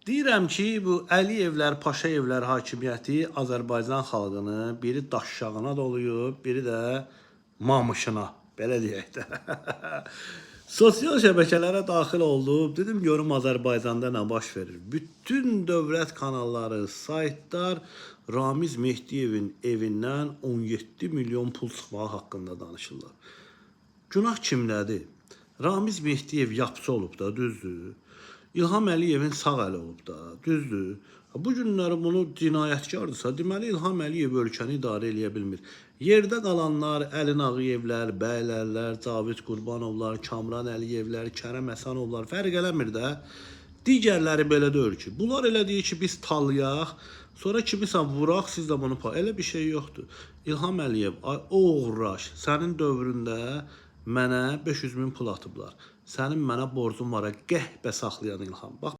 Deyirəm ki, bu Əliyevlər, Paşayevlər hakimiyyəti Azərbaycan xalqını biri daşşağına doluyub, biri də mamışına, belə deyək də. Sosial şəbəkələrə daxil oldum, dedim görüm Azərbaycanda nə baş verir. Bütün dövlət kanalları, saytlar Ramiz Mehdiyevin evindən 17 milyon pul çıxmağı haqqında danışırlar. Günah kimdədir? Ramiz Mehdiyev yapıcı olub da, düzdür. İlham Əliyevin sağ əli olub da, düzdür. Bu günləri bunu cinayətkardırsa, deməli İlham Əliyev ölkəni idarə eləyə bilmir. Yerdə qalanlar Əlin Ağıyevlər, Bəylərlər, Cavid Qurbanovlar, Kamran Əliyevlər, Kərəm Həsənovlar fərq eləmir də. Digərləri belə deyir ki, bunlar elə deyir ki, biz talıyaq, sonra kimisə vuraq, siz də bunu elə bir şey yoxdur. İlham Əliyev, oğraş, sənin dövründə mənə 500 min pul atıblar. Sənin mənə borcun var, qəhbə saxlayan İlham. Bax,